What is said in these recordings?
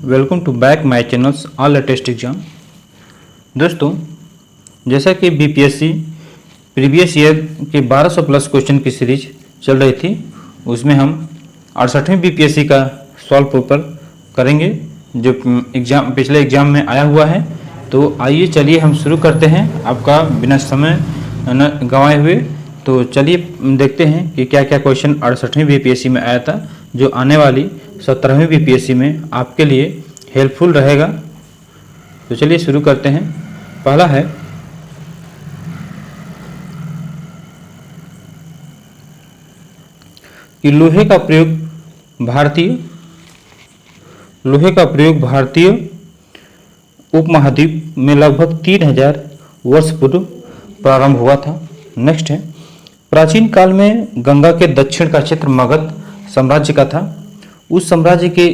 Welcome to back my channels all latest exam. दोस्तों, जैसा कि बीपीएससी प्रीवियस ईयर के 1200 प्लस क्वेश्चन की सीरीज चल रही थी, उसमें हम 68वें बीपीएससी का सॉल्व पेपर करेंगे जो पिछले एग्जाम में आया हुआ है। तो आइए चलिए हम शुरू करते हैं आपका बिना समय न गंवाए हुए। तो चलिए देखते हैं कि क्या क्या क्वेश्चन 68वें बीपीएससी में आया था जो आने वाली 17वें बीपीएससी में आपके लिए हेल्पफुल रहेगा। तो चलिए शुरू करते हैं। पहला है कि लोहे का प्रयोग भारतीय उपमहाद्वीप में लगभग 3000 वर्ष पूर्व प्रारंभ हुआ था। नेक्स्ट है, प्राचीन काल में गंगा के दक्षिण का क्षेत्र मगध साम्राज्य का था। उस साम्राज्य के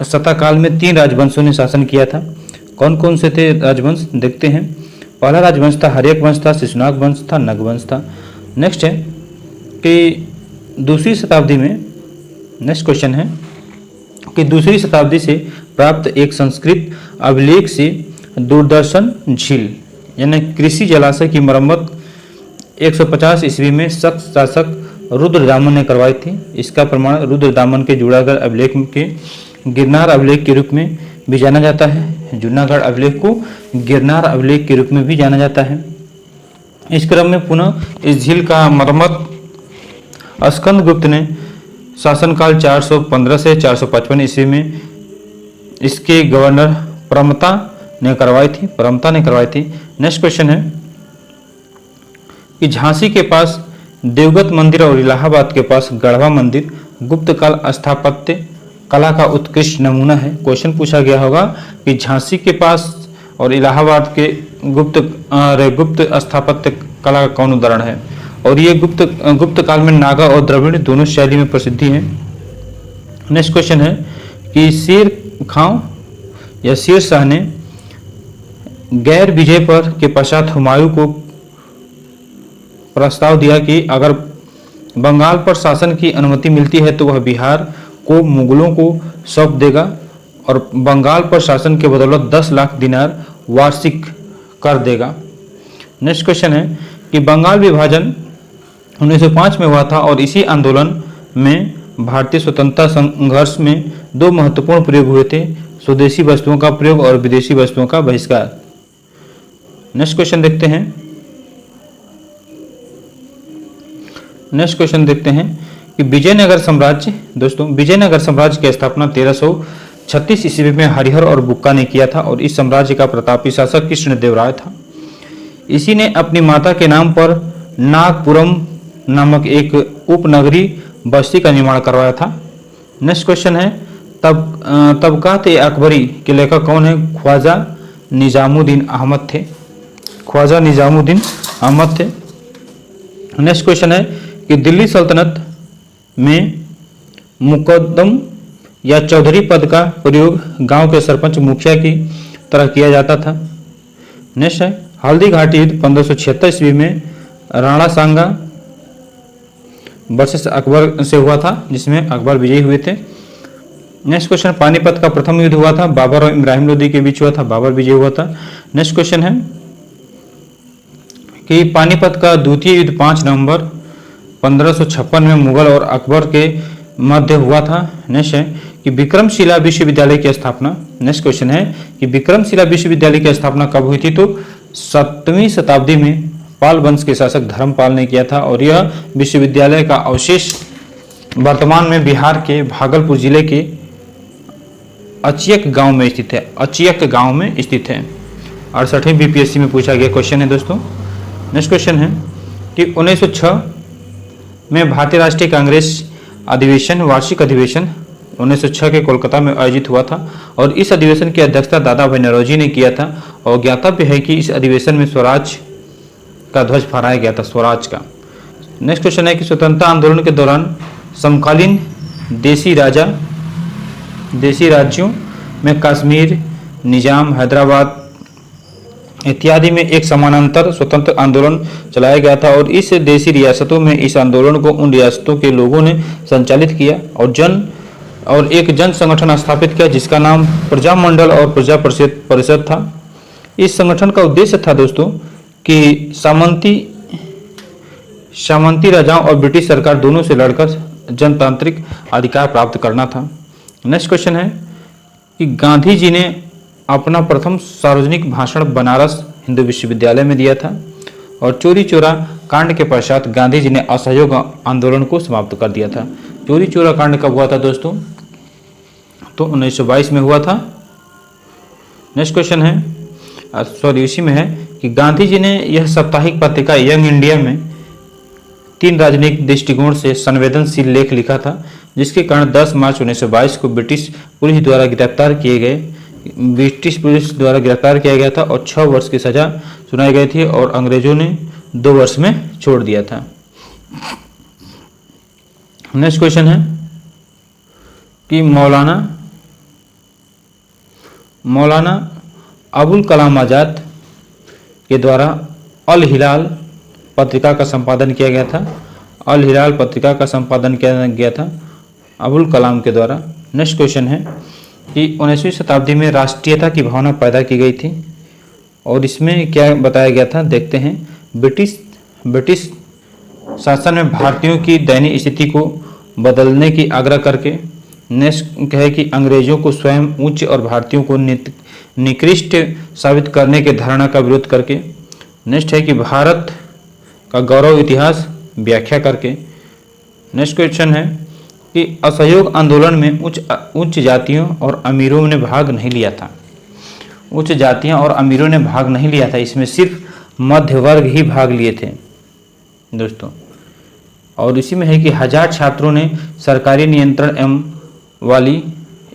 शतकाल में 3 राजवंशों ने शासन किया था। कौन कौन से थे राजवंश, देखते हैं। पहला राजवंश था हर्यक वंश था, शिशुनाग वंश था, नग वंश था। नेक्स्ट है कि दूसरी शताब्दी में, नेक्स्ट क्वेश्चन है कि दूसरी शताब्दी से प्राप्त एक संस्कृत अभिलेख से दूरदर्शन झील यानी कृषि जलाशय की मरम्मत 150 ईस्वी में शक शासक रुद्रदामन ने करवाई थी। इसका प्रमाण रुद्रदामन के जूनागढ़ अभिलेख के गिरनार अभिलेख के रूप में भी जाना जाता है। जूनागढ़ अभिलेख को गिरनार अभिलेख के रूप में भी जाना जाता है। इस क्रम में पुनः इस झील का मरम्मत स्कंदगुप्त ने शासनकाल 415 से 455 ईस्वी में इसके गवर्नर परमता ने करवाई थी। नेक्स्ट क्वेश्चन है कि झांसी के पास देवगत मंदिर और इलाहाबाद के पास गढ़वा मंदिर गुप्त काल स्थापत्य कला का उत्कृष्ट नमूना है। क्वेश्चन पूछा गया होगा कि झांसी के पास और इलाहाबाद के गुप्त स्थापत्य कला का कौन उदाहरण है। और ये गुप्त काल में नागा और द्रविड़ दोनों शैली में प्रसिद्धि है। नेक्स्ट क्वेश्चन है कि शेर खां या शेर शाह ने गैर विजय पर के पश्चात हुमायूं को प्रस्ताव दिया कि अगर बंगाल पर शासन की अनुमति मिलती है तो वह बिहार को मुगलों को सौंप देगा और बंगाल पर शासन के बदौलत 10 लाख दिनार वार्षिक कर देगा। नेक्स्ट क्वेश्चन है कि बंगाल विभाजन 1905 में हुआ था और इसी आंदोलन में भारतीय स्वतंत्रता संघर्ष में 2 महत्वपूर्ण प्रयोग हुए थे, स्वदेशी वस्तुओं का प्रयोग और विदेशी वस्तुओं का बहिष्कार। नेक्स्ट क्वेश्चन देखते हैं कि विजयनगर साम्राज्य, दोस्तों विजयनगर साम्राज्य की स्थापना 1336 ईस्वी में हरिहर और बुक्का ने किया था और इस साम्राज्य का प्रतापी शासक कृष्णदेवराय था। इसी ने अपनी माता के नाम पर नागपुरम नामक एक उपनगरी बस्ती का निर्माण करवाया था। नेक्स्ट क्वेश्चन है तबकात-ए-अकबरी के लेखक कौन है। ख्वाजा निजामुद्दीन अहमद थे। नेक्स्ट क्वेश्चन है कि दिल्ली सल्तनत में मुकद्दम या चौधरी पद का प्रयोग गांव के सरपंच मुखिया की तरह किया जाता था। नेक्स्ट है हल्दी घाटी युद्ध 1576 ईस्वी में राणा सांगा वर्सेस अकबर से हुआ था जिसमें अकबर विजयी हुए थे। नेक्स्ट क्वेश्चन, पानीपत का प्रथम युद्ध हुआ था, बाबर और इब्राहिम लोदी के बीच हुआ था, बाबर विजयी हुआ था। नेक्स्ट क्वेश्चन है कि पानीपत का द्वितीय युद्ध 5 नवंबर 1556 में मुगल और अकबर के मध्य हुआ था। नेक्स्ट है कि विक्रमशिला विश्वविद्यालय की स्थापना, नेक्स्ट क्वेश्चन है कि विक्रमशिला विश्वविद्यालय की स्थापना कब हुई थी। तो 7वीं शताब्दी में पाल वंश के शासक धर्मपाल ने किया था और यह विश्वविद्यालय का अवशेष वर्तमान में बिहार के भागलपुर जिले के अचियक गांव में स्थित है। 68वीं बीपीएससी में पूछा गया क्वेश्चन है दोस्तों। नेक्स्ट क्वेश्चन है कि 1906 में भारतीय राष्ट्रीय कांग्रेस वार्षिक अधिवेशन 1906 के कोलकाता में आयोजित हुआ था और इस अधिवेशन की अध्यक्षता दादा भाई नौरोजी ने किया था और ज्ञातव्य है कि इस अधिवेशन में स्वराज का ध्वज फहराया गया था, स्वराज का। नेक्स्ट क्वेश्चन है कि स्वतंत्रता आंदोलन के दौरान समकालीन देसी राज्यों में कश्मीर, निजाम, हैदराबाद इत्यादि में एक समानांतर स्वतंत्र आंदोलन चलाया गया था और इस देशी रियासतों में इस आंदोलन को उन रियासतों के लोगों ने संचालित किया और जन और एक जन संगठन स्थापित किया जिसका नाम प्रजा मंडल और प्रजा परिषद था। इस संगठन का उद्देश्य था दोस्तों कि सामंती राजाओं और ब्रिटिश सरकार दोनों से लड़कर जनतांत्रिक अधिकार प्राप्त करना था। नेक्स्ट क्वेश्चन है कि गांधी जी ने अपना प्रथम सार्वजनिक भाषण बनारस हिंदू विश्वविद्यालय में दिया था और चोरी चोरा कांड के पश्चात गांधी जी ने असहयोग आंदोलन को समाप्त कर दिया था। चोरी चोरा कांड कब हुआ था दोस्तों? तो 1922 में हुआ था। नेक्स्ट क्वेश्चन है इसी में है कि गांधी जी ने यह साप्ताहिक पत्रिका यंग इंडिया में 3 राजनीतिक दृष्टिकोण से संवेदनशील लेख लिखा था, जिसके कारण 10 मार्च 1922 को ब्रिटिश पुलिस द्वारा गिरफ्तार किया गया था और 6 वर्ष की सजा सुनाई गई थी और अंग्रेजों ने 2 वर्ष में छोड़ दिया था। नेक्स्ट क्वेश्चन है कि मौलाना अबुल कलाम आजाद के द्वारा अल हिलाल पत्रिका का संपादन किया गया था। अल हिलाल पत्रिका का संपादन किया गया था अबुल कलाम के द्वारा। नेक्स्ट क्वेश्चन है कि 19वीं शताब्दी में राष्ट्रीयता की भावना पैदा की गई थी और इसमें क्या बताया गया था देखते हैं। ब्रिटिश शासन में भारतीयों की दयनीय स्थिति को बदलने की आग्रह करके। नेक्स्ट है कि अंग्रेजों को स्वयं उच्च और भारतीयों को निकृष्ट साबित करने के धारणा का विरोध करके। नेक्स्ट है कि भारत का गौरव इतिहास व्याख्या करके। नेक्स्ट क्वेश्चन है कि असहयोग आंदोलन में उच्च जातियों और अमीरों ने भाग नहीं लिया था। उच्च जातियां और अमीरों ने भाग नहीं लिया था, इसमें सिर्फ मध्य वर्ग ही भाग लिए थे दोस्तों। और इसी में है कि 1000 छात्रों ने सरकारी नियंत्रण एवं वाली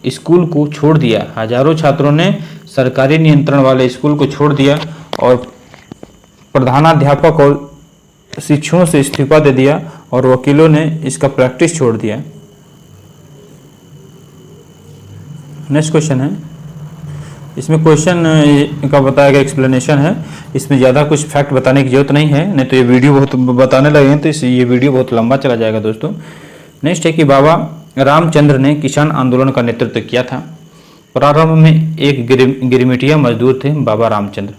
स्कूल को छोड़ दिया। हजारों छात्रों ने सरकारी नियंत्रण वाले स्कूल को छोड़ दिया और प्रधानाध्यापक और शिक्षकों से इस्तीफा दे दिया और वकीलों ने इसका प्रैक्टिस छोड़ दिया। नेक्स्ट क्वेश्चन है, इसमें क्वेश्चन का बताया गया एक्सप्लेनेशन है। इसमें ज़्यादा कुछ फैक्ट बताने की जरूरत नहीं है, नहीं तो ये वीडियो बहुत बताने लगे हैं तो ये वीडियो बहुत लंबा चला जाएगा दोस्तों। नेक्स्ट है कि बाबा रामचंद्र ने किसान आंदोलन का नेतृत्व किया था। प्रारंभ में एक गिरमिटिया मजदूर थे बाबा रामचंद्र,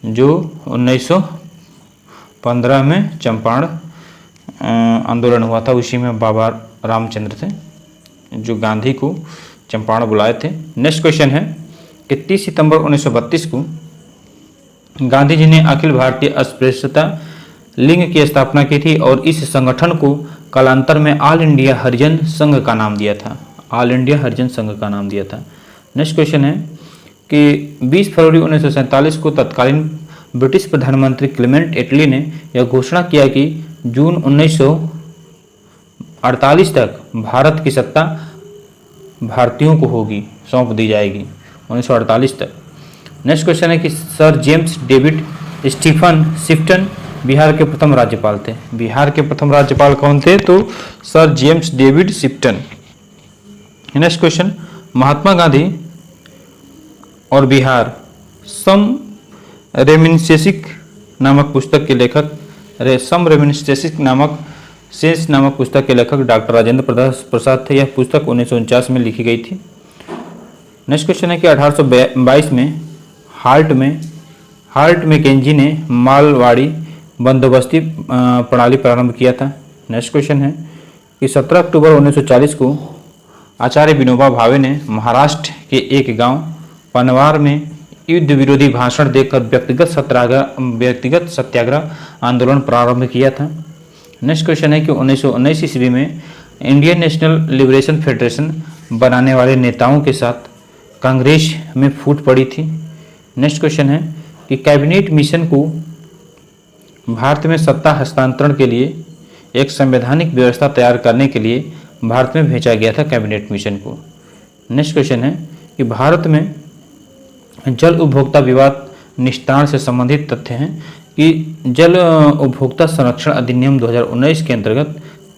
जो 1915 में चंपारण आंदोलन हुआ था, उसी में बाबा रामचंद्र थे जो गांधी को चंपारण बुलाए थे। नेक्स्ट क्वेश्चन है कि 30 सितंबर 1932 को गांधी जी ने अखिल भारतीय अस्पृश्यता लिंग की स्थापना की थी और इस संगठन को कालांतर में ऑल इंडिया हरिजन संघ का नाम दिया था। ऑल इंडिया हरिजन संघ का नाम दिया था। नेक्स्ट क्वेश्चन है कि 20 फरवरी 1947 को तत्कालीन ब्रिटिश प्रधानमंत्री क्लेमेंट एटली ने यह घोषणा किया कि जून 1948 तक भारत की सत्ता भारतीयों को होगी, सौंप दी जाएगी 1948 तक। नेक्स्ट क्वेश्चन है कि sir James David Stephen Shifton Bihar के प्रथम राज्यपाल थे। बिहार के प्रथम राज्यपाल कौन थे? तो sir James David Shifton. Next question, Mahatma Gandhi और बिहार सम रेमिनिसेंस नामक पुस्तक के लेखक नामक पुस्तक के लेखक डॉक्टर राजेंद्र प्रसाद थे। यह पुस्तक 1949 में लिखी गई थी। नेक्स्ट क्वेश्चन है कि 1822 में हार्ट मैकेंजी ने मालवाड़ी बंदोबस्ती प्रणाली प्रारंभ किया था। नेक्स्ट क्वेश्चन है कि 17 अक्टूबर 1940 को आचार्य विनोबा भावे ने महाराष्ट्र के एक गांव पनवार में युद्ध विरोधी भाषण देकर व्यक्तिगत सत्याग्रह आंदोलन प्रारंभ किया था। नेक्स्ट क्वेश्चन है कि 1919 ईस्वी में इंडियन नेशनल लिबरेशन फेडरेशन बनाने वाले नेताओं के साथ कांग्रेस में फूट पड़ी थी। नेक्स्ट क्वेश्चन है कि कैबिनेट मिशन को भारत में सत्ता हस्तांतरण के लिए एक संवैधानिक व्यवस्था तैयार करने के लिए भारत में भेजा गया था कैबिनेट मिशन को। नेक्स्ट क्वेश्चन है कि भारत में जल उपभोक्ता विवाद निस्तारण से संबंधित तथ्य हैं कि जल उपभोक्ता संरक्षण अधिनियम 2019 के अंतर्गत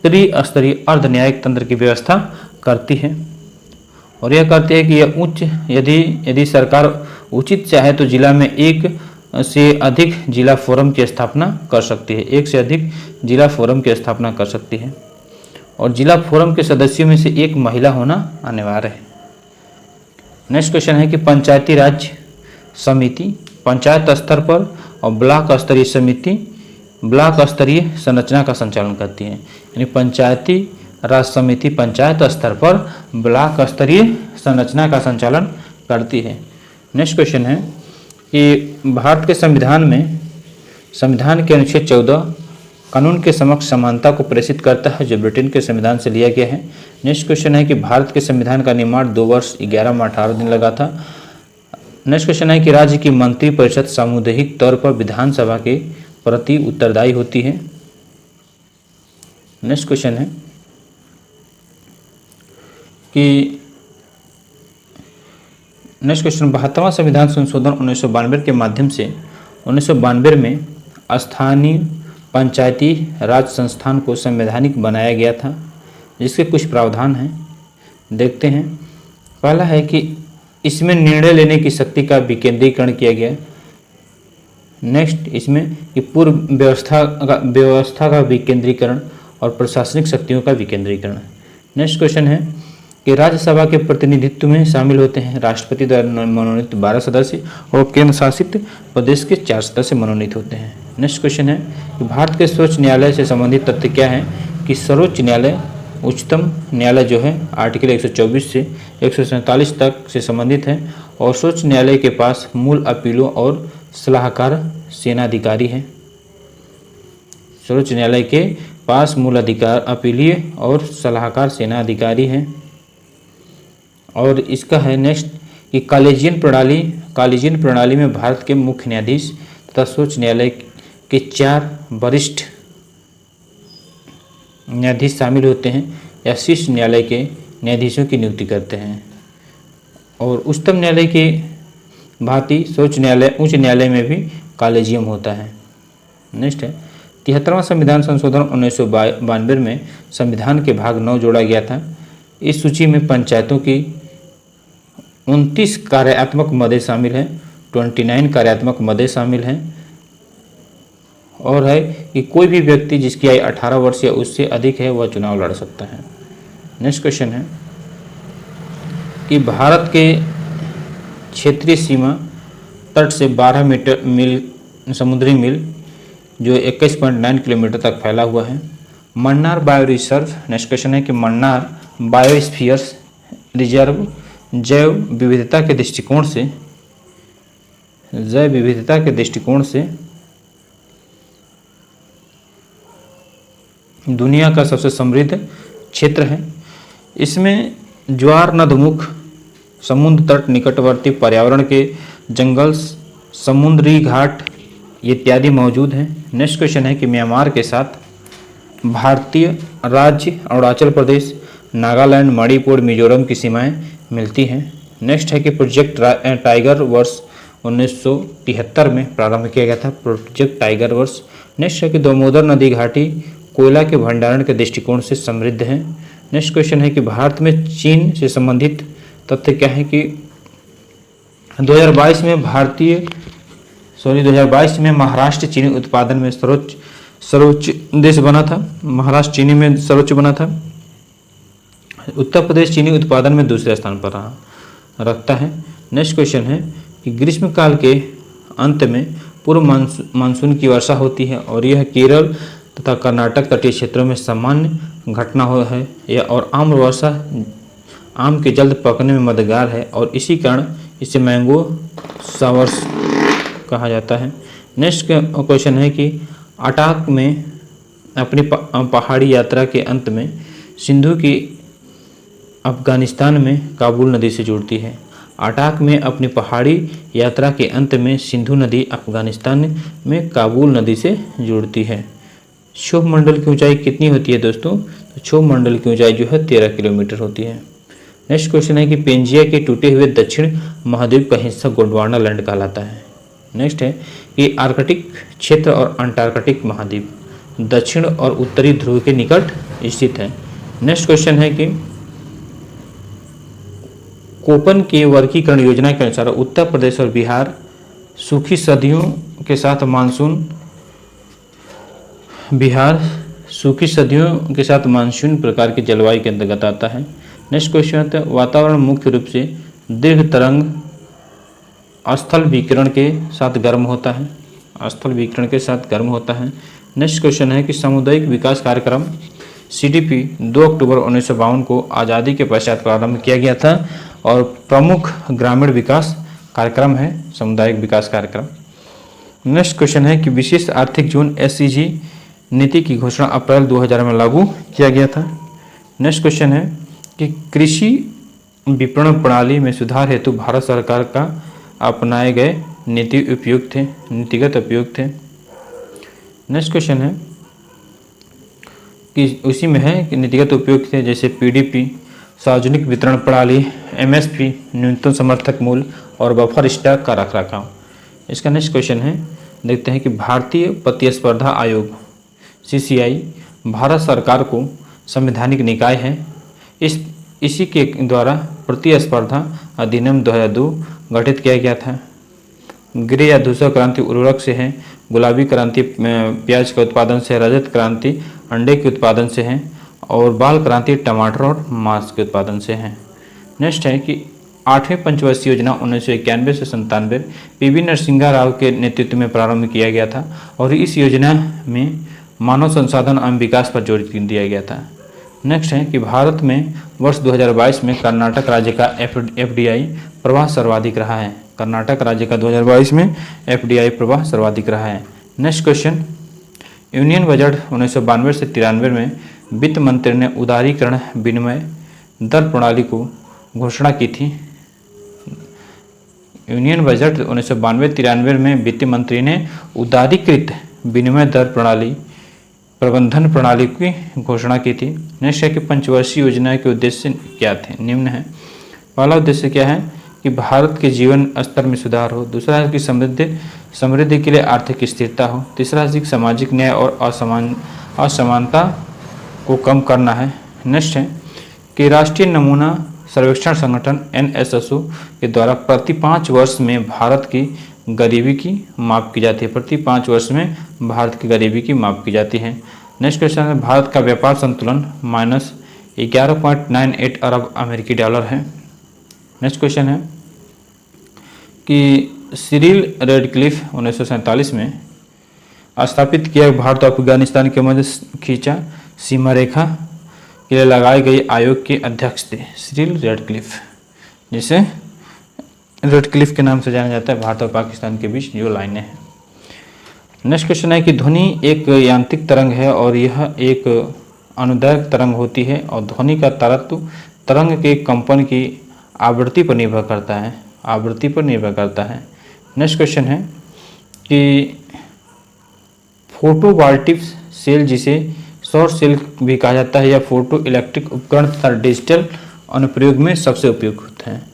त्रिस्तरीय अर्ध न्यायिक तंत्र की व्यवस्था करती है और यह कहती है कि यदि सरकार उचित चाहे तो जिला में एक से अधिक जिला फोरम की स्थापना कर सकती है। एक से अधिक जिला फोरम की स्थापना कर सकती है। और जिला फोरम के सदस्यों में से एक महिला होना अनिवार्य है। नेक्स्ट क्वेश्चन है कि पंचायती राज समिति पंचायत स्तर पर और ब्लॉक स्तरीय समिति ब्लॉक स्तरीय संरचना का संचालन करती है। यानी पंचायती राज समिति पंचायत स्तर पर ब्लॉक स्तरीय संरचना का संचालन करती है। नेक्स्ट क्वेश्चन है कि भारत के संविधान के अनुच्छेद 14 कानून के समक्ष समानता को प्रेषित करता है, जो ब्रिटेन के संविधान से लिया गया है। नेक्स्ट क्वेश्चन है कि भारत के संविधान का निर्माण 2 वर्ष 11 माह 18 दिन लगा था। नेक्स्ट क्वेश्चन है कि राज्य की मंत्रिपरिषद सामुदायिक तौर पर विधानसभा के प्रति उत्तरदायी होती है। नेक्स्ट क्वेश्चन है कि 72वां संविधान संशोधन 1992 के माध्यम से 1992 में स्थानीय पंचायती राज संस्थान को संवैधानिक बनाया गया था, जिसके कुछ प्रावधान हैं, देखते हैं। पहला है कि इसमें निर्णय लेने की शक्ति का विकेंद्रीकरण किया गया। नेक्स्ट इसमें कि पूर्व व्यवस्था का विकेंद्रीकरण और प्रशासनिक शक्तियों का विकेंद्रीकरण। नेक्स्ट क्वेश्चन है कि राज्यसभा के प्रतिनिधित्व में शामिल होते हैं राष्ट्रपति द्वारा मनोनीत 12 सदस्य और केंद्र शासित प्रदेश के 4 सदस्य मनोनीत होते हैं। नेक्स्ट क्वेश्चन है कि भारत के सर्वोच्च न्यायालय से संबंधित तथ्य क्या है कि सर्वोच्च न्यायालय उच्चतम न्यायालय जो है आर्टिकल 124 से 147 तक से संबंधित है और सर्वोच्च न्यायालय के पास मूल अपीलों और सलाहकार सेनाधिकारी है। सर्वोच्च न्यायालय के पास मूल अधिकार अपीलीय और सलाहकार सेनाधिकारी है। और इसका है नेक्स्ट कि कॉलेजियन प्रणाली में भारत के मुख्य न्यायाधीश तथा सर्वोच्च न्यायालय के 4 वरिष्ठ न्यायाधीश शामिल होते हैं या शीर्ष न्यायालय के न्यायाधीशों की नियुक्ति करते हैं। और उच्चतम न्यायालय के भांति उच्च न्यायालय में भी कॉलेजियम होता है। नेक्स्ट है 73वां संविधान संशोधन 1992 में संविधान के भाग 9 जोड़ा गया था। इस सूची में पंचायतों की 29 कार्यात्मक मदें शामिल हैं, 29 कार्यात्मक मदें शामिल हैं। और है कि कोई भी व्यक्ति जिसकी आयु 18 वर्ष या उससे अधिक है वह चुनाव लड़ सकता है। नेक्स्ट क्वेश्चन है कि भारत के क्षेत्रीय सीमा तट से 12 मील समुद्री मील जो 21.9 किलोमीटर तक फैला हुआ है। Mannar bio reserve. Next question है कि मन्नार बायोस्फीयर्स रिजर्व जैव विविधता के दृष्टिकोण से दुनिया का सबसे समृद्ध क्षेत्र है। इसमें ज्वार नदमुख, समुद्र तट, निकटवर्ती पर्यावरण के जंगल, समुद्री घाट इत्यादि मौजूद हैं। नेक्स्ट क्वेश्चन है कि म्यांमार के साथ भारतीय राज्य अरुणाचल प्रदेश, नागालैंड, मणिपुर, मिजोरम की सीमाएं मिलती हैं। नेक्स्ट है कि प्रोजेक्ट टाइगर वर्ष 1973 में प्रारंभ किया गया था, प्रोजेक्ट टाइगर वर्ष। नेक्स्ट है कि दामोदर नदी घाटी कोयला के भंडारण के दृष्टिकोण से समृद्ध है। नेक्स्ट क्वेश्चन है कि भारत में चीन से संबंधित तथ्य क्या है कि 2022 में महाराष्ट्र चीनी उत्पादन में सर्वोच्च देश बना था। महाराष्ट्र चीनी में सर्वोच्च बना था। उत्तर प्रदेश चीनी उत्पादन में दूसरे स्थान पर रखता है। नेक्स्ट क्वेश्चन है कि ग्रीष्मकाल के अंत में पूर्व मानसून की वर्षा होती है और यह केरल तथा कर्नाटक तटीय क्षेत्रों में सामान्य घटना है और आम वर्षा आम के जल्द पकने में मददगार है और इसी कारण इसे मैंगो सावर्स कहा जाता है। नेक्स्ट क्वेश्चन है कि अटाक में अपनी पहाड़ी यात्रा के अंत में सिंधु की अफगानिस्तान में काबुल नदी से जुड़ती है। अटाक में अपनी पहाड़ी यात्रा के अंत में सिंधु नदी अफगानिस्तान में काबुल नदी से जुड़ती है। क्षोभ मंडल की ऊंचाई कितनी होती है दोस्तों? तो क्षोभ मंडल की ऊंचाई जो है 13 किलोमीटर होती है। नेक्स्ट क्वेश्चन है कि पेंजिया के टूटे हुए दक्षिण महाद्वीप का हिस्सा गोंडवाना लैंड कहलाता है। नेक्स्ट है कि आर्कटिक क्षेत्र और अंटार्कटिक महाद्वीप दक्षिण और उत्तरी ध्रुव के निकट स्थित है। नेक्स्ट क्वेश्चन है कि कोपन के वर्गीकरण योजना के अनुसार उत्तर प्रदेश और बिहार सूखी सर्दियों के साथ मानसून सूखी सर्दियों के साथ मानसून प्रकार की जलवायु के अंतर्गत आता है। नेक्स्ट क्वेश्चन आता है वातावरण मुख्य रूप से दीर्घ तरंग स्थल विकिरण के साथ गर्म होता है। स्थल विकिरण के साथ गर्म होता है। नेक्स्ट क्वेश्चन है कि सामुदायिक विकास कार्यक्रम CDP 2 अक्टूबर 1952 को आज़ादी के पश्चात प्रारंभ किया गया था और प्रमुख ग्रामीण विकास कार्यक्रम है सामुदायिक विकास कार्यक्रम। नेक्स्ट क्वेश्चन है कि विशेष आर्थिक जोन SEZ नीति की घोषणा अप्रैल 2000 में लागू किया गया था। नेक्स्ट क्वेश्चन है कि कृषि विपणन प्रणाली में सुधार हेतु भारत सरकार का अपनाए गए नीतिगत उपयोग थे। नेक्स्ट क्वेश्चन है कि उसी में है कि नीतिगत उपयोग थे जैसे PDP, सार्वजनिक वितरण प्रणाली, MSP, न्यूनतम समर्थक मूल्य और बफर स्टॉक का रखरखाव। इसका नेक्स्ट क्वेश्चन है देखते हैं कि भारतीय प्रतिस्पर्धा आयोग CCI भारत सरकार को संवैधानिक निकाय है। इसी के द्वारा प्रतिस्पर्धा अधिनियम 2002 गठित किया गया था। गृह या धूसर क्रांति उर्वरक से है, गुलाबी क्रांति प्याज के उत्पादन से, रजत क्रांति अंडे के उत्पादन से है और बाल क्रांति टमाटर और मांस के उत्पादन से है। नेक्स्ट है कि 8वें पंचवर्षीय योजना 1991 से 97 PV नरसिंहा राव के नेतृत्व में प्रारंभ किया गया था और इस योजना में मानव संसाधन एवं विकास पर जोर दिया गया था। नेक्स्ट है कि भारत में वर्ष 2022 में कर्नाटक राज्य का FDI प्रवाह सर्वाधिक रहा है। कर्नाटक राज्य का 2022 में FDI प्रवाह सर्वाधिक रहा है। नेक्स्ट क्वेश्चन, यूनियन बजट 1992 से 93 में वित्त मंत्री ने उदारीकरण विनिमय दर प्रणाली को घोषणा की थी। यूनियन बजट 1992-93 में वित्त मंत्री ने उदारीकृत विनिमय दर प्रणाली प्रबंधन प्रणाली की घोषणा की थी। नेक्स्ट है कि पंचवर्षीय योजना के उद्देश्य क्या थे, निम्न है। पहला उद्देश्य क्या है कि भारत के जीवन स्तर में सुधार हो। दूसरा है कि समृद्धि के लिए आर्थिक स्थिरता हो। तीसरा है कि सामाजिक न्याय और असमानता को कम करना है। नेक्स्ट है कि राष्ट्रीय नमूना सर्वेक्षण संगठन NSSO के द्वारा प्रति 5 वर्ष में भारत की गरीबी की माप की जाती है। प्रति 5 वर्ष में भारत की गरीबी की माप की जाती है। नेक्स्ट क्वेश्चन है भारत का व्यापार संतुलन -11.98 अरब अमेरिकी डॉलर है। नेक्स्ट क्वेश्चन है कि सिरिल रेडक्लिफ 1947 में स्थापित किया भारत और अफगानिस्तान के मध्य खींचा सीमा रेखा के लिए लगाई गई आयोग के अध्यक्ष थे सिरिल रेडक्लिफ, जिसे रेडक्लिफ के नाम से जाना जाता है। भारत और पाकिस्तान के बीच जो लाइनें हैं। नेक्स्ट क्वेश्चन है कि ध्वनि एक यांत्रिक तरंग है और यह एक अनुदैर्घ्य तरंग होती है और ध्वनि का तारत्व तरंग के कंपन की आवृत्ति पर निर्भर करता है। नेक्स्ट क्वेश्चन है कि फोटोवोल्टिक सेल, जिसे सौर सेल भी कहा जाता है, या फोटो इलेक्ट्रिक उपकरण तथा डिजिटल अनुप्रयोग में सबसे उपयुक्त है।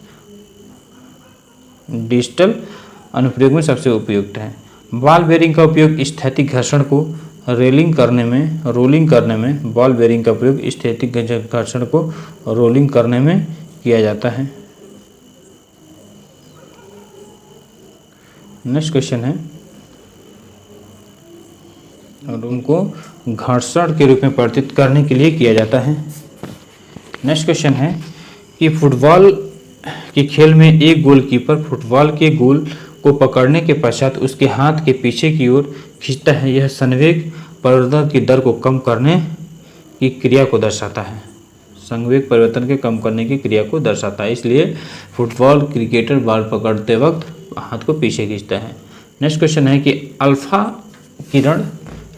बॉल बेरिंग का उपयोग स्थैतिक घर्षण को रोलिंग करने में किया जाता है। नेक्स्ट क्वेश्चन है और उनको घर्षण के रूप में परिवर्तित करने के लिए किया जाता है। नेक्स्ट क्वेश्चन है कि फुटबॉल के खेल में एक गोलकीपर फुटबॉल के गोल को पकड़ने के पश्चात उसके हाथ के पीछे की ओर खींचता है। यह संवेग परिवर्तन की दर को कम करने की क्रिया को दर्शाता है। संवेग परिवर्तन के कम करने की क्रिया को दर्शाता है, इसलिए फुटबॉल क्रिकेटर बॉल पकड़ते वक्त हाथ को पीछे खींचता है। नेक्स्ट क्वेश्चन है कि अल्फा किरण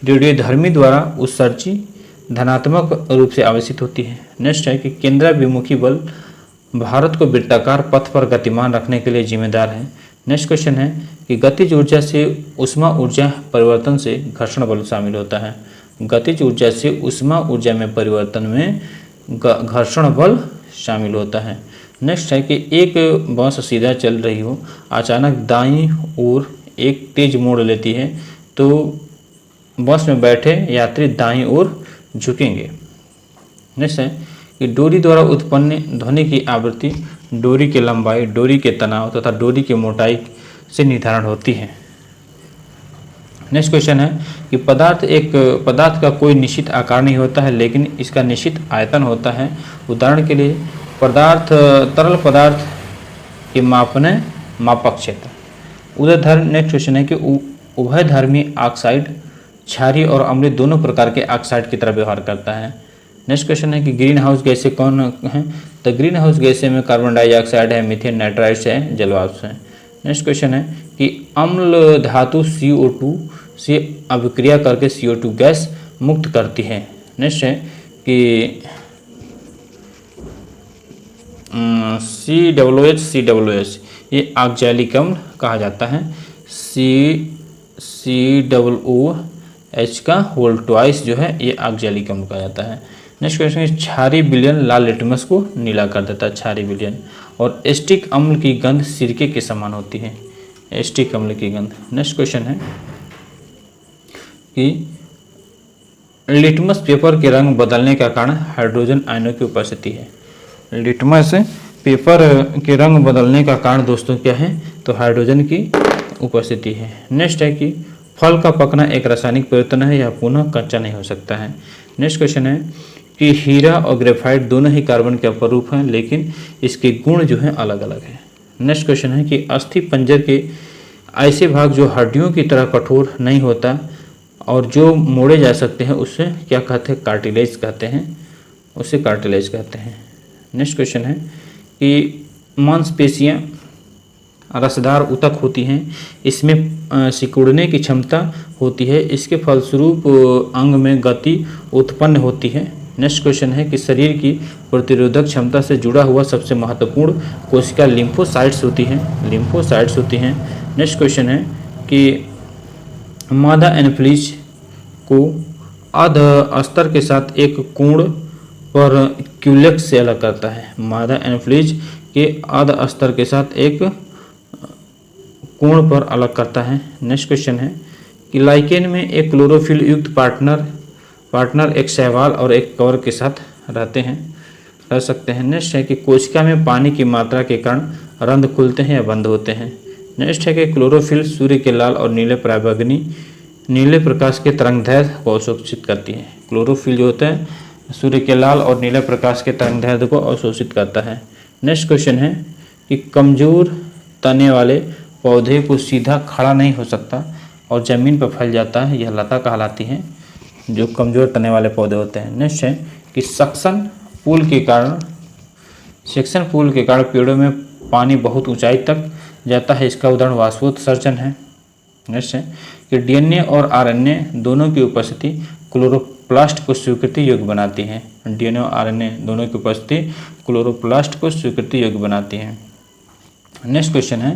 रेडियोधर्मी द्वारा उत्सर्जी धनात्मक रूप से आवेशित होती है। नेक्स्ट है कि केंद्राभिमुखी बल भारत को वृत्ताकार पथ पर गतिमान रखने के लिए जिम्मेदार है। नेक्स्ट क्वेश्चन है कि गतिज ऊर्जा से ऊष्मा ऊर्जा परिवर्तन से घर्षण बल शामिल होता है। गतिज ऊर्जा से ऊष्मा ऊर्जा में परिवर्तन में घर्षण बल शामिल होता है। नेक्स्ट है कि एक बस सीधा चल रही हो, अचानक दाईं ओर एक तेज मोड़ लेती है तो बस में बैठे यात्री दाईं ओर झुकेंगे। नेक्स्ट है कि डोरी द्वारा उत्पन्न ध्वनि की आवृत्ति डोरी की लंबाई, डोरी के तनाव तथा डोरी की मोटाई से निर्धारण होती है। नेक्स्ट क्वेश्चन है कि पदार्थ का कोई निश्चित आकार नहीं होता है, लेकिन इसका निश्चित आयतन होता है। उदाहरण के लिए तरल पदार्थ के मापने मापक क्षेत्र। उदाहरण नेक्स्ट क्वेश्चन है कि उभयधर्मी ऑक्साइड क्षारीय और अम्लीय दोनों प्रकार के ऑक्साइड की तरह व्यवहार करता है। नेक्स्ट क्वेश्चन है कि ग्रीन हाउस गैसें कौन है? तो ग्रीन हाउस गैसें में कार्बन डाइऑक्साइड है, मीथेन, नाइट्राइड्स है, जलवाष्प है। नेक्स्ट क्वेश्चन है कि अम्ल धातु CO2 से अभिक्रिया करके CO2 गैस मुक्त करती है। नेक्स्ट है कि COOH ये ऑक्जेलिक अम्ल कहा जाता है। COOH का होल ट्वाइस जो है ये ऑक्जेलिक अम्ल कहा जाता है। नेक्स्ट क्वेश्चन है क्षारीय विलयन लाल लिटमस को नीला कर देता है, क्षारीय विलयन। और एस्टिक अम्ल की गंध सिरके के समान होती है, एस्टिक अम्ल की गंध। नेक्स्ट क्वेश्चन है कि लिटमस पेपर के रंग बदलने का कारण हाइड्रोजन आयनों की उपस्थिति है। लिटमस पेपर के रंग बदलने का कारण दोस्तों क्या है? तो हाइड्रोजन की उपस्थिति है। नेक्स्ट है कि फल का पकना एक रासायनिक परिवर्तन है या पुनः कच्चा नहीं हो सकता है। नेक्स्ट क्वेश्चन है कि हीरा और ग्रेफाइट दोनों ही कार्बन के अपरूप हैं, लेकिन इसके गुण जो हैं अलग अलग हैं। नेक्स्ट क्वेश्चन है कि अस्थि पंजर के ऐसे भाग जो हड्डियों की तरह कठोर नहीं होता और जो मोड़े जा सकते हैं उससे क्या कहते हैं? कार्टिलेज कहते हैं, उसे कार्टिलेज कहते हैं। नेक्स्ट क्वेश्चन है कि मांसपेशियां रसदार ऊतक होती हैं, इसमें सिकुड़ने की क्षमता होती है, इसके फलस्वरूप अंग में गति उत्पन्न होती है। नेक्स्ट क्वेश्चन है कि शरीर की प्रतिरोधक क्षमता से जुड़ा हुआ सबसे महत्वपूर्ण कोशिका लिम्फोसाइट्स होती हैं, लिम्फोसाइट्स होती हैं। नेक्स्ट क्वेश्चन है कि मादा एनाफिलीज को अध अस्तर के साथ एक कोण पर क्यूलेक्स से अलग करता है। मादा एनाफिलीज के अध अस्तर के साथ एक कोण पर अलग करता है। नेक्स्ट क्वेश्चन है कि लाइकेन में एक क्लोरोफिल युक्त पार्टनर एक शैवाल और एक कवर के साथ रह सकते हैं। नेक्स्ट है कि कोशिका में पानी की मात्रा के कारण रंध्र खुलते हैं या बंद होते हैं। नेक्स्ट है कि क्लोरोफिल सूर्य के लाल और नीले पराबैंगनी नीले प्रकाश के तरंगदैर्घ्य को अवशोषित करती है। क्लोरोफिल जो होता है सूर्य के लाल और नीले प्रकाश के तरंगदैर्घ्य को अवशोषित करता है। नेक्स्ट क्वेश्चन है कि कमजोर तने वाले पौधे को सीधा खड़ा नहीं हो सकता और जमीन पर फैल जाता है, यह लता कहलाती है, जो कमजोर तने वाले पौधे होते हैं। नेक्स्ट है कि सक्शन पुल के कारण पेड़ों में पानी बहुत ऊंचाई तक जाता है, इसका उदाहरण वाष्पोत्सर्जन है। नेक्स्ट है कि डीएनए और आरएनए दोनों की उपस्थिति क्लोरोप्लास्ट को स्वीकृति योग्य बनाती है। डीएनए और आरएनए दोनों की उपस्थिति क्लोरोप्लास्ट को स्वीकृति योग्य बनाती है। नेक्स्ट क्वेश्चन है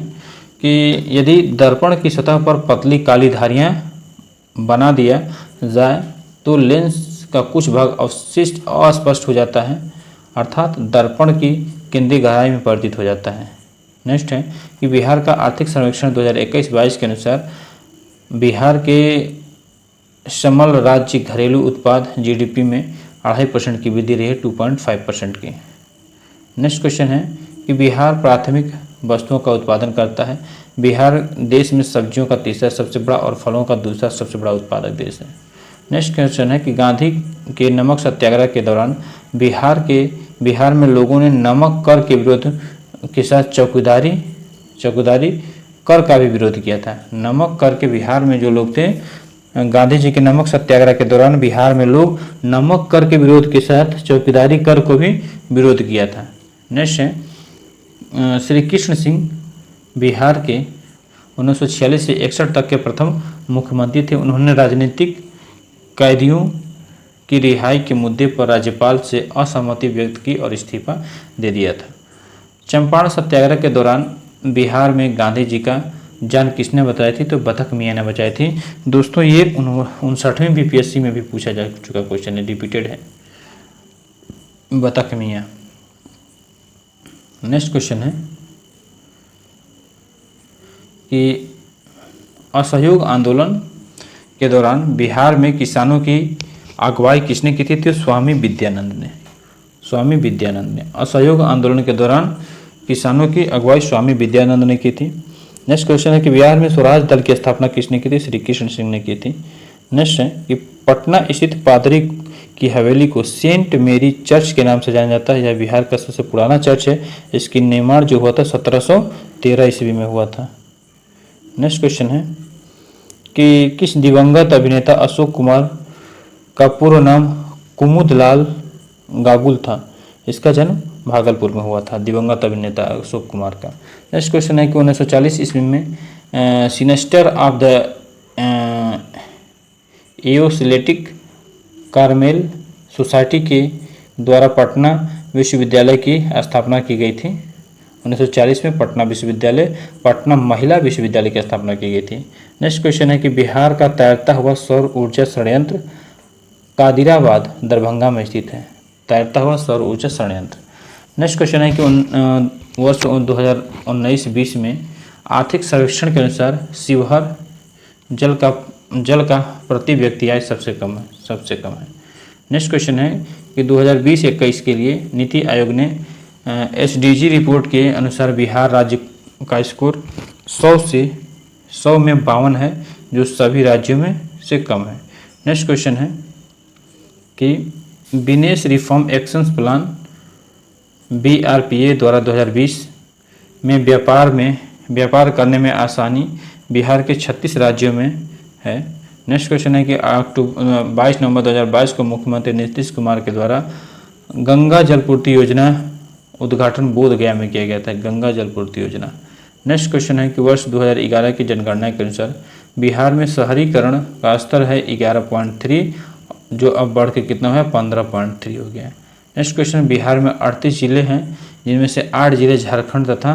कि यदि दर्पण की सतह पर पतली काली धारियां बना दिया जाए तो लेंस का कुछ भाग अवशिष्ट अस्पष्ट हो जाता है, अर्थात दर्पण की केंद्रीय गहराई में परिवर्तित हो जाता है। नेक्स्ट है कि बिहार का आर्थिक सर्वेक्षण 2021-22 के अनुसार बिहार के समल राज्य घरेलू उत्पाद GDP में 2.5% की वृद्धि रही है 2.5% की। नेक्स्ट क्वेश्चन है कि बिहार प्राथमिक वस्तुओं का उत्पादन करता है। बिहार देश में सब्जियों का तीसरा सबसे बड़ा और फलों का दूसरा सबसे बड़ा उत्पादक देश है। नेक्स्ट क्वेश्चन है कि गांधी के नमक सत्याग्रह के दौरान बिहार में लोगों ने नमक कर के विरोध के साथ चौकीदारी कर का भी विरोध किया था। नमक कर के बिहार में जो लोग थे, गांधी जी के नमक सत्याग्रह के दौरान बिहार में लोग नमक कर के विरोध के साथ चौकीदारी कर को भी विरोध किया था। नेक्स्ट है श्री कृष्ण सिंह बिहार के 1946 से 61 तक के प्रथम मुख्यमंत्री थे। उन्होंने राजनीतिक कैदियों की रिहाई के मुद्दे पर राज्यपाल से असहमति व्यक्त की और इस्तीफा दे दिया था। चंपारण सत्याग्रह के दौरान बिहार में गांधी जी का जान किसने बताई थी? तो बतख मियाँ ने बचाई थी। दोस्तों ये 59वीं BPSC में भी पूछा जा चुका क्वेश्चन है, रिपीटेड है, बतख मियाँ। नेक्स्ट क्वेश्चन है कि असहयोग आंदोलन के दौरान बिहार में किसानों की अगुवाई किसने की थी? तो स्वामी विद्यानंद ने। असहयोग आंदोलन के दौरान किसानों की अगुवाई स्वामी विद्यानंद ने की थी। नेक्स्ट क्वेश्चन है कि बिहार में स्वराज दल की स्थापना किसने की थी? श्री कृष्ण सिंह ने की थी। नेक्स्ट है कि पटना स्थित पादरी की हवेली को सेंट मेरी चर्च के नाम से जाना जाता है। यह बिहार का सबसे पुराना चर्च है। इसकी निर्माण जो हुआ था 1713 ईस्वी में हुआ था। नेक्स्ट क्वेश्चन है कि किस दिवंगत अभिनेता अशोक कुमार का पूर्व नाम कुमुदलाल गागुल था? इसका जन्म भागलपुर में हुआ था, दिवंगत अभिनेता अशोक कुमार का। नेक्स्ट क्वेश्चन है कि 1940 ईस्वी में sinister of the एओसिलेटिक Carmel society के द्वारा पटना विश्वविद्यालय की स्थापना की गई थी। 1940 में पटना विश्वविद्यालय, पटना महिला विश्वविद्यालय की स्थापना की गई थी। नेक्स्ट क्वेश्चन है कि बिहार का तैरता हुआ सौर ऊर्जा संयंत्र कादिराबाद दरभंगा में स्थित है। तैरता हुआ सौर ऊर्जा संयंत्र। नेक्स्ट क्वेश्चन है कि वर्ष 2019-20 में आर्थिक सर्वेक्षण के अनुसार शिवहर जल का प्रति व्यक्ति आय सबसे कम है। नेक्स्ट क्वेश्चन है कि 2020-21 के लिए नीति आयोग ने एसडीजी रिपोर्ट के अनुसार बिहार राज्य का स्कोर 100 में 52 है, जो सभी राज्यों में से कम है। नेक्स्ट क्वेश्चन है कि Binesh reform actions plan BRPA द्वारा 2020 में व्यापार करने में आसानी बिहार के 36 राज्यों में है। नेक्स्ट क्वेश्चन है कि 22 नवंबर 2022 को मुख्यमंत्री नीतीश कुमार के द्वारा गंगा जलपूर्ति योजना उद्घाटन बोधगया में किया गया था। गंगा जलपूर्ति योजना। नेक्स्ट क्वेश्चन है कि वर्ष 2011 की जनगणना के अनुसार बिहार में शहरीकरण का स्तर है 11.3, जो अब बढ़ के कितना है 15.3 हो गया है। नेक्स्ट क्वेश्चन, बिहार में 38 जिले हैं, जिनमें से 8 जिले झारखंड तथा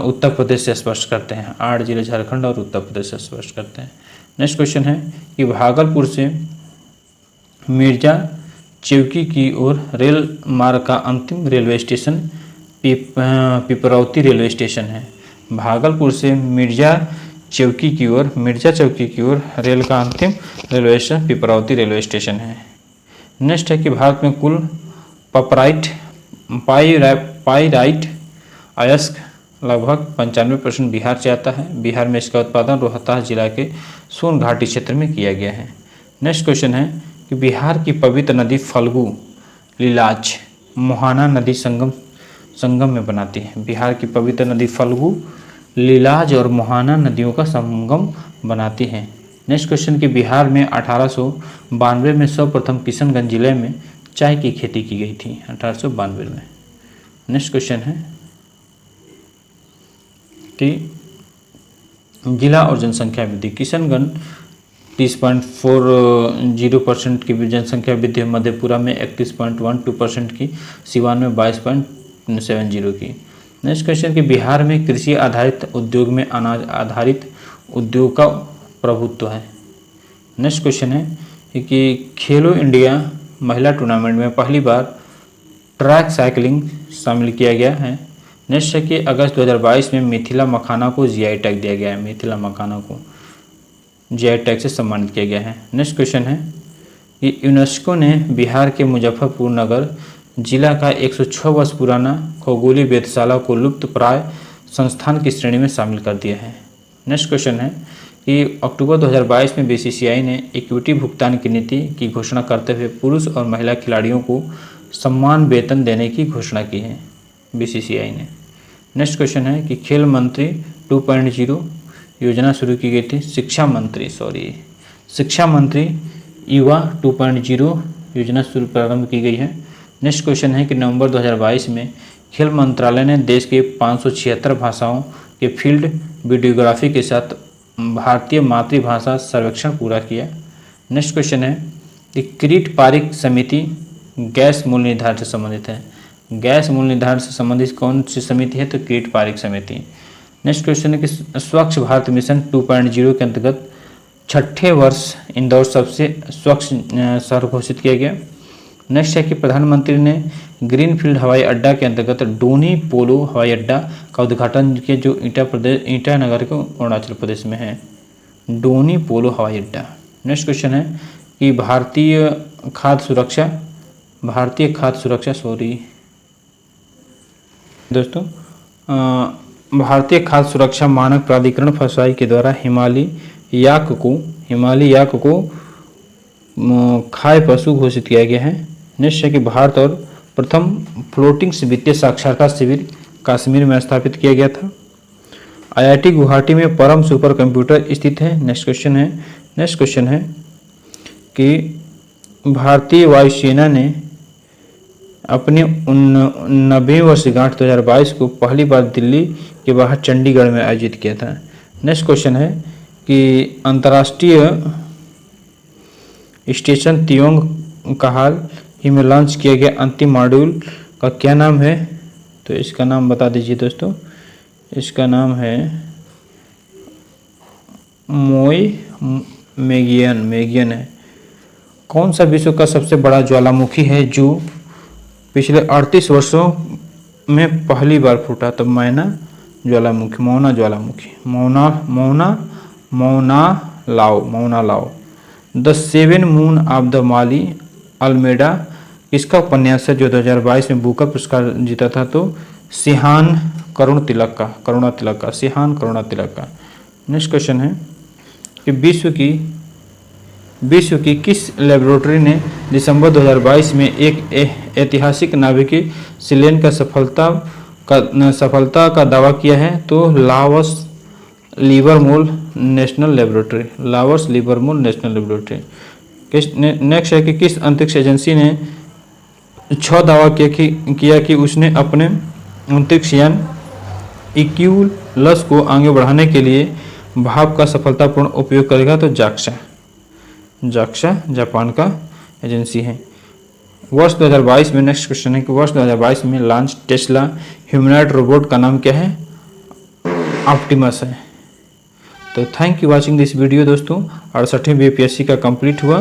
उत्तर प्रदेश से स्पर्श करते हैं। 8 जिले झारखंड और उत्तर प्रदेश से स्पर्श करते हैं। नेक्स्ट क्वेश्चन है कि भागलपुर से मिर्जा चौकी की ओर रेल मार्ग का अंतिम रेलवे स्टेशन पिपरौती रेलवे स्टेशन है। भागलपुर से मिर्जा चौकी की ओर रेल का अंतिम रेलवे स्टेशन पिपरौती रेलवे स्टेशन है। नेक्स्ट है कि भारत में कुल पाइराइट अयस्क लगभग 95% बिहार से आता है। बिहार में इसका उत्पादन रोहतास जिला के सोन घाटी क्षेत्र में किया गया है। नेक्स्ट क्वेश्चन है कि बिहार की पवित्र नदी फल्गु लीलाज मोहाना नदी संगम में बनाती है। बिहार की पवित्र नदी फल्गु लीलाज और मोहाना नदियों का संगम बनाती है। नेक्स्ट क्वेश्चन कि बिहार में 1892 में सर्वप्रथम किशनगंज जिले में चाय की खेती की गई थी। 1892 में। नेक्स्ट क्वेश्चन है कि जिला और जनसंख्या वृद्धि। किशनगंज 30.40% की जनसंख्या वृद्धि, मधेपुरा में 31.12% की, सिवान में 22.70 की। नेक्स्ट क्वेश्चन कि बिहार में कृषि आधारित उद्योग में अनाज आधारित उद्योग का प्रभुत्व है। नेक्स्ट क्वेश्चन है कि खेलो इंडिया महिला टूर्नामेंट में पहली बार ट्रैक साइकिलिंग शामिल किया गया है। नेक्स्ट है कि अगस्त 2022 में मिथिला मखाना को जीआई टैग दिया गया है। मिथिला मखाना को जीआई टैग से सम्मानित किया गया है। नेक्स्ट क्वेश्चन है कि यूनेस्को ने बिहार के मुजफ्फरपुर नगर जिला का 106 वर्ष पुराना खगोलीय वेधशाला को लुप्त प्राय संस्थान की श्रेणी में शामिल कर दिया है। नेक्स्ट क्वेश्चन है कि अक्टूबर 2022 में बीसीसीआई ने इक्विटी भुगतान की नीति की घोषणा करते हुए पुरुष और महिला खिलाड़ियों को समान वेतन देने की घोषणा की है बीसीसीआई ने। नेक्स्ट क्वेश्चन है कि खेल मंत्री 2.0 योजना शुरू की गई थी। शिक्षा मंत्री युवा 2.0 योजना शुरू प्रारंभ की गई है। नेक्स्ट क्वेश्चन है कि नवंबर 2022 में खेल मंत्रालय ने देश के 576 भाषाओं के फील्ड वीडियोग्राफी के साथ भारतीय मातृभाषा सर्वेक्षण पूरा किया। नेक्स्ट क्वेश्चन है कि किरीट पारिक समिति गैस मूल्य निर्धारण से संबंधित है। गैस मूल्य निर्धारण से संबंधित कौन सी समिति है? तो किरीट पारिक समिति। नेक्स्ट क्वेश्चन है कि स्वच्छ भारत मिशन 2.0 के अंतर्गत 6ठे वर्ष इंदौर सबसे स्वच्छ शहर घोषित किया गया। नेक्स्ट है कि प्रधानमंत्री ने ग्रीनफील्ड हवाई अड्डा के अंतर्गत डोनी पोलो हवाई अड्डा का उद्घाटन किया, जो ईटानगर को अरुणाचल प्रदेश में है। डोनी पोलो हवाई अड्डा। नेक्स्ट क्वेश्चन है कि भारतीय खाद्य सुरक्षा दोस्तों भारतीय खाद्य सुरक्षा मानक प्राधिकरण फसाई के द्वारा हिमालय याक को खाद्य पशु घोषित किया गया है। नेक्स्ट है कि भारत और प्रथम फ्लोटिंग वित्तीय साक्षरता शिविर कश्मीर में स्थापित किया गया था। IIT गुवाहाटी में परम सुपर कंप्यूटर स्थित है। नेक्स्ट क्वेश्चन है कि भारतीय वायुसेना ने अपनी 90वीं वर्षगांठ 2022 को पहली बार दिल्ली के बाहर चंडीगढ़ में आयोजित किया था। नेक्स्ट क्वेश्चन है कि अंतर्राष्ट्रीय स्टेशन तियोंग का हाल ही में लॉन्च किया गया अंतिम मॉड्यूल का क्या नाम है? तो इसका नाम बता दीजिए दोस्तों। इसका नाम है मेगियन है। कौन सा विश्व का सबसे बड़ा ज्वालामुखी है जो पिछले 38 वर्षों में पहली बार फूटा? तो मौना ज्वालामुखी Mauna Loa. The seven moon of the Maali Almeida किसका उपन्यास है जो 2022 में बुकर पुरस्कार जीता था? तो सिहान करुणा तिलक का। नेक्स्ट क्वेश्चन है कि विश्व की किस लेबोरेटरी ने दिसंबर 2022 में एक ऐतिहासिक नाभिकीय संलयन का सफलता का दावा किया है? तो लाओस लिवरमोल नेशनल लेबोरेटरी। नेक्स्ट है कि किस अंतरिक्ष एजेंसी ने 6 दावा किया कि उसने अपने अंतरिक्ष यान इक्विलस को आगे बढ़ाने के लिए भाप का सफलतापूर्ण उपयोग करेगा? तो जाक्सा जापान का एजेंसी है। वर्ष 2022 में नेक्स्ट क्वेश्चन है कि वर्ष 2022 में लॉन्च टेस्ला ह्यूमनॉइड रोबोट का नाम क्या है? ऑप्टिमस है। तो thank you watching this video दोस्तों। 68वीं BPSC का कंप्लीट हुआ।